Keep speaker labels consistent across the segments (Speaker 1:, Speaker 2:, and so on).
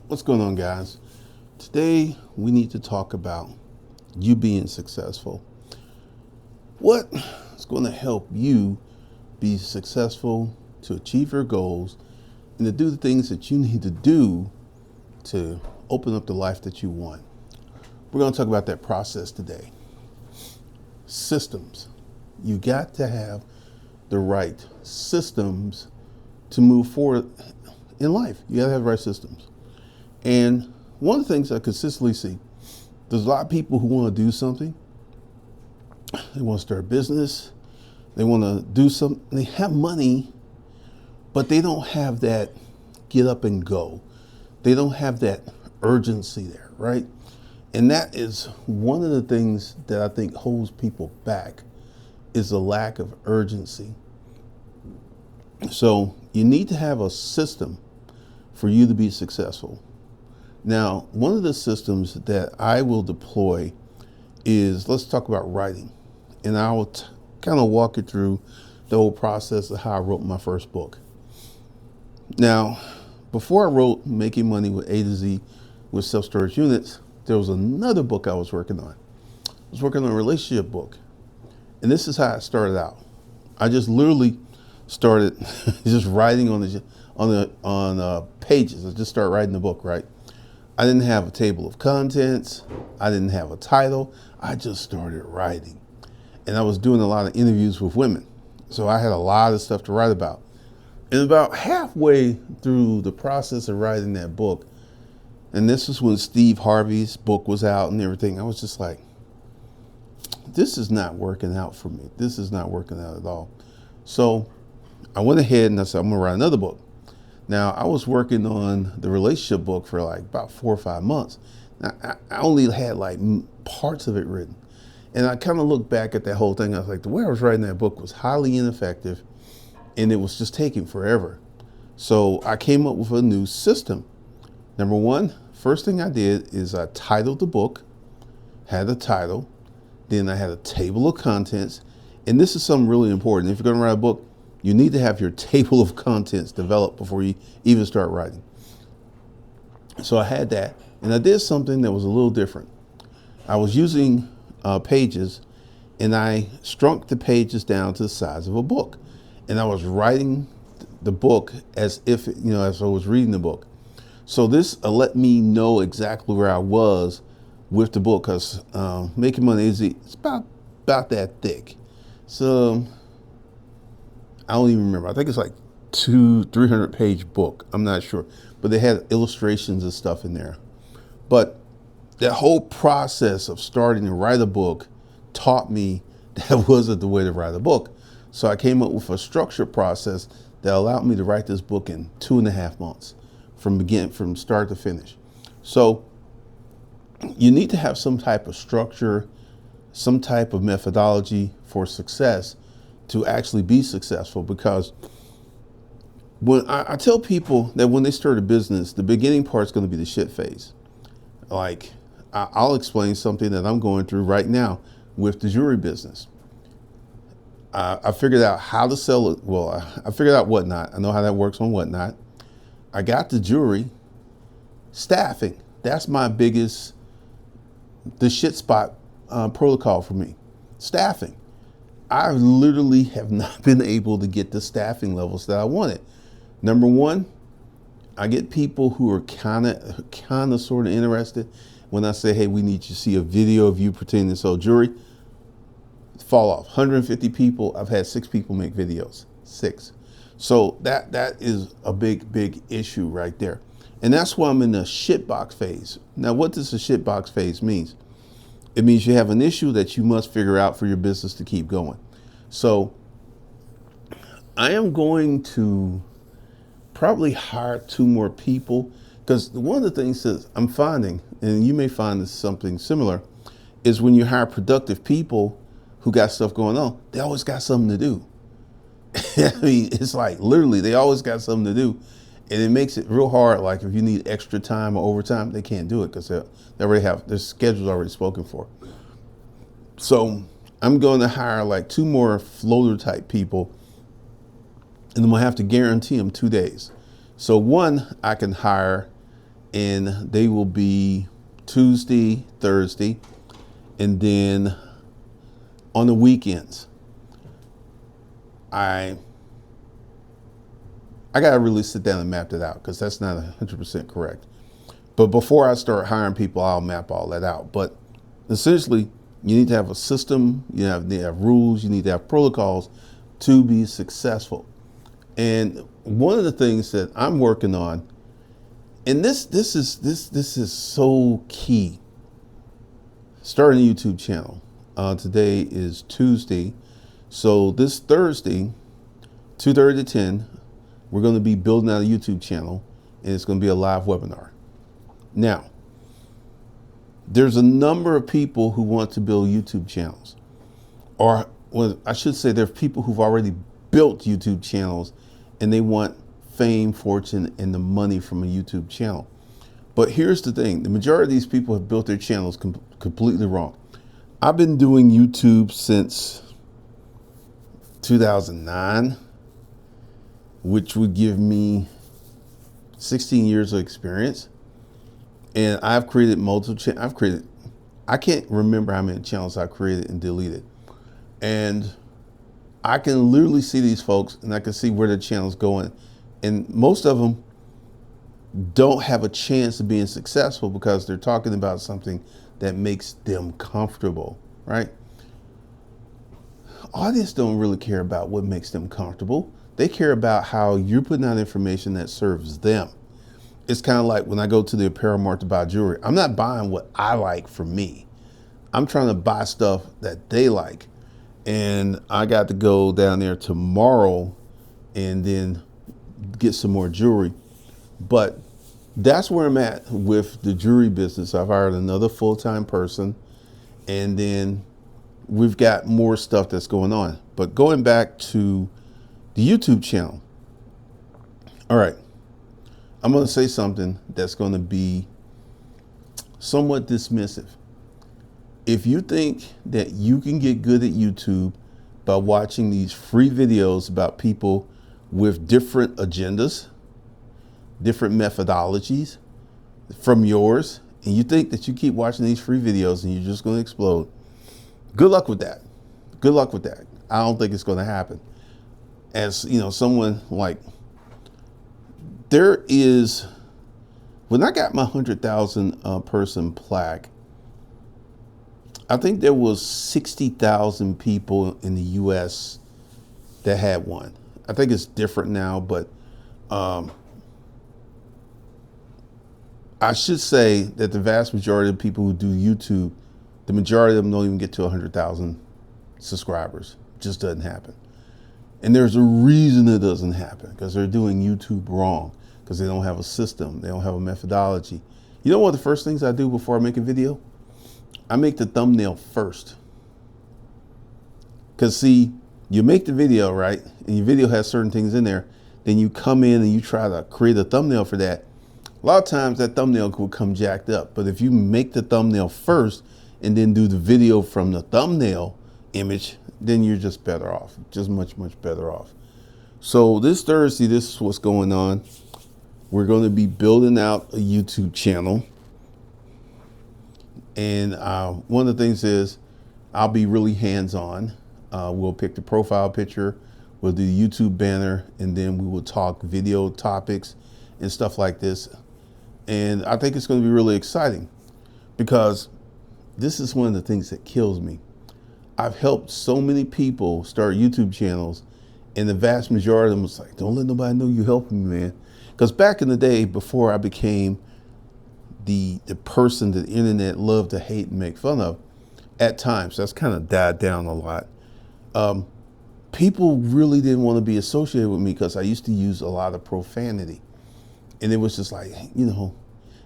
Speaker 1: What's going on, guys? Today we need to talk about you being successful. What is going to help you be successful to achieve your goals and to do the things that you need to do to open up the life that you want? We're going to talk about that process today. Systems. You got to have the right systems to move forward in life. You got to have the right systems. And one of the things I consistently see, there's a lot of people who want to do something. They want to start a business. They want to do something. They have money, but they don't have that get up and go. They don't have that urgency there, right? And that is one of the things that I think holds people back is the lack of urgency. So you need to have a system for you to be successful. Now, one of the systems that I will deploy is, let's talk about writing. And I will kind of walk you through the whole process of how I wrote my first book. Now, before I wrote Making Money with A to Z with Self-Storage Units, there was another book I was working on. I was working on a relationship book. And this is how I started out. I just literally started just writing on pages. I just started writing the book, right? I didn't have a table of contents. I didn't have a title. I just started writing. And I was doing a lot of interviews with women. So I had a lot of stuff to write about. And about halfway through the process of writing that book, and this is when Steve Harvey's book was out and everything, I was just like, this is not working out for me. This is not working out at all. So I went ahead and I said, I'm gonna write another book. Now, I was working on the relationship book for like about 4 or 5 months. Now, I only had like parts of it written. And I kind of looked back at that whole thing. I was like, the way I was writing that book was highly ineffective and it was just taking forever. So I came up with a new system. Number one, first thing I did is I titled the book, had a title, then I had a table of contents. And this is something really important. If you're gonna write a book, you need to have your table of contents developed before you even start writing. So I had that, and I did something that was a little different. I was using pages, and I shrunk the pages down to the size of a book. And I was writing the book as if, as I was reading the book. So this let me know exactly where I was with the book, because Making Money is it's about that thick. So I don't even remember. I think it's like 300 page book. I'm not sure, but they had illustrations and stuff in there. But that whole process of starting to write a book taught me that wasn't the way to write a book. So I came up with a structured process that allowed me to write this book in 2.5 months from start to finish. So you need to have some type of structure, some type of methodology for success to actually be successful, because when I tell people that when they start a business, the beginning part is going to be the shit phase. Like I'll explain something that I'm going through right now with the jewelry business. I figured out how to sell it. Well, I figured out Whatnot. I know how that works on Whatnot. I got the jewelry. Staffing. That's my biggest, the shit spot protocol for me. Staffing. I literally have not been able to get the staffing levels that I wanted. Number one, I get people who are kind of sort of interested when I say, hey, we need to see a video of you pretending to sell jewelry. Fall off. 150 people, I've had 6 people make videos. 6. So that is a big issue right there. And that's why I'm in the shitbox phase. Now, what does the shitbox phase mean? It means you have an issue that you must figure out for your business to keep going. So I am going to probably hire 2 more people, because one of the things that I'm finding, and you may find this something similar, is when you hire productive people who got stuff going on, they always got something to do. I mean, it's like literally they always got something to do. And it makes it real hard. Like if you need extra time or overtime, they can't do it because they already have their schedule's already spoken for. So I'm going to hire like 2 more floater type people, and I'm gonna have to guarantee them 2 days. So one I can hire and they will be Tuesday, Thursday, and then on the weekends. I gotta really sit down and map that out because that's not 100% correct. But before I start hiring people, I'll map all that out. But essentially, you need to have a system, need to have rules, you need to have protocols to be successful. And one of the things that I'm working on, and this is so key. Starting a YouTube channel. Today is Tuesday, so this Thursday, 2:30 to 10, we're going to be building out a YouTube channel, and it's going to be a live webinar. Now, there's a number of people who want to build YouTube channels, or well, I should say there are people who've already built YouTube channels, and they want fame, fortune, and the money from a YouTube channel. But here's the thing. The majority of these people have built their channels completely wrong. I've been doing YouTube since 2009, which would give me 16 years of experience. And I've created multiple channels. I can't remember how many channels I created and deleted. And I can literally see these folks, and I can see where their channel's going. And most of them don't have a chance of being successful because they're talking about something that makes them comfortable, right? Audience don't really care about what makes them comfortable. They care about how you're putting out information that serves them. It's kind of like when I go to the apparel mart to buy jewelry. I'm not buying what I like for me. I'm trying to buy stuff that they like. And I got to go down there tomorrow and then get some more jewelry. But that's where I'm at with the jewelry business. I've hired another full-time person, and then we've got more stuff that's going on. But going back to the YouTube channel. All right. I'm going to say something that's going to be somewhat dismissive. If you think that you can get good at YouTube by watching these free videos about people with different agendas, different methodologies from yours, and you think that you keep watching these free videos and you're just going to explode, good luck with that. Good luck with that. I don't think it's going to happen. As you know, someone like, there is, when I got my 100,000 person plaque, I think there was 60,000 people in the US that had one. I think it's different now, but I should say that the vast majority of people who do YouTube, the majority of them don't even get to 100,000 subscribers. It just doesn't happen. And there's a reason it doesn't happen, because they're doing YouTube wrong, because they don't have a system, they don't have a methodology. You know what the first things I do before I make a video? I make the thumbnail first. Because see, you make the video, right? And your video has certain things in there. Then you come in and you try to create a thumbnail for that. A lot of times that thumbnail will come jacked up. But if you make the thumbnail first and then do the video from the thumbnail image, then you're just better off, just much, much better off. So this Thursday, this is what's going on. We're going to be building out a YouTube channel. And one of the things is I'll be really hands-on. We'll pick the profile picture, we'll do the YouTube banner, and then we will talk video topics and stuff like this. And I think it's going to be really exciting, because this is one of the things that kills me. I've helped so many people start YouTube channels, and the vast majority of them was like, don't let nobody know you helping me, man. Because back in the day, before I became the person that the internet loved to hate and make fun of, at times, that's kind of died down a lot. People really didn't want to be associated with me because I used to use a lot of profanity. And it was just like, you know,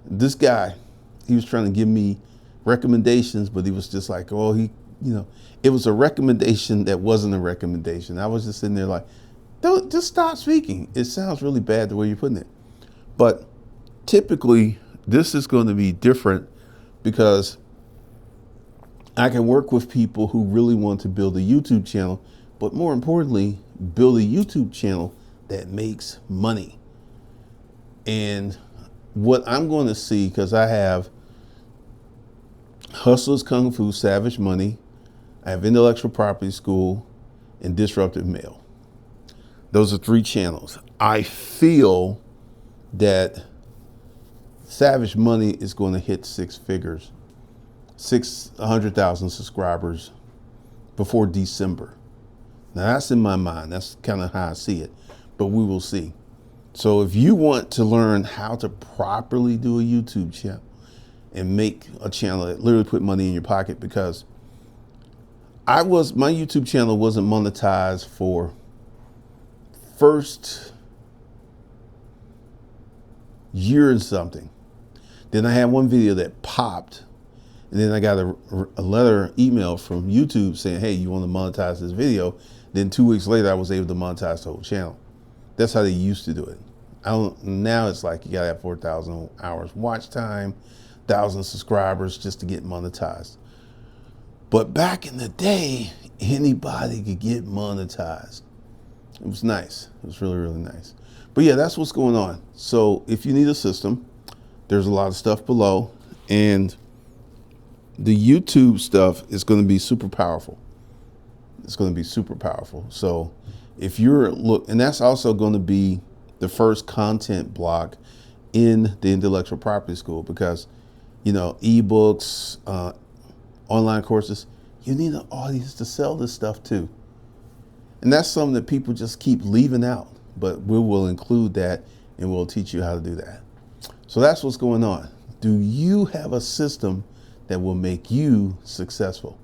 Speaker 1: this guy, he was trying to give me recommendations, but he was just like, oh, it was a recommendation that wasn't a recommendation. I was just sitting there like, don't, just stop speaking. It sounds really bad the way you're putting it. But typically, this is going to be different, because I can work with people who really want to build a YouTube channel, but more importantly, build a YouTube channel that makes money. And what I'm going to see, because I have Hustlers Kung Fu, Savage Money, I have Intellectual Property School, and Disruptive Mail. Those are 3 channels. I feel that Savage Money is going to hit 6 figures, 600,000 subscribers before December. Now that's in my mind. That's kind of how I see it, but we will see. So if you want to learn how to properly do a YouTube channel and make a channel that literally put money in your pocket, because my YouTube channel wasn't monetized for first year and something. Then I had one video that popped, and then I got a letter email from YouTube saying, hey, you want to monetize this video? Then 2 weeks later, I was able to monetize the whole channel. That's how they used to do it. Now it's like you gotta have 4,000 hours watch time, 1,000 subscribers just to get monetized. But back in the day, anybody could get monetized. It was nice. It was really, really nice. But yeah, that's what's going on. So if you need a system, there's a lot of stuff below, and the YouTube stuff is going to be super powerful. It's going to be super powerful. So if and that's also going to be the first content block in the Intellectual Property School, because, ebooks, online courses, you need an audience to sell this stuff to. And that's something that people just keep leaving out, but we will include that and we'll teach you how to do that. So that's what's going on. Do you have a system that will make you successful?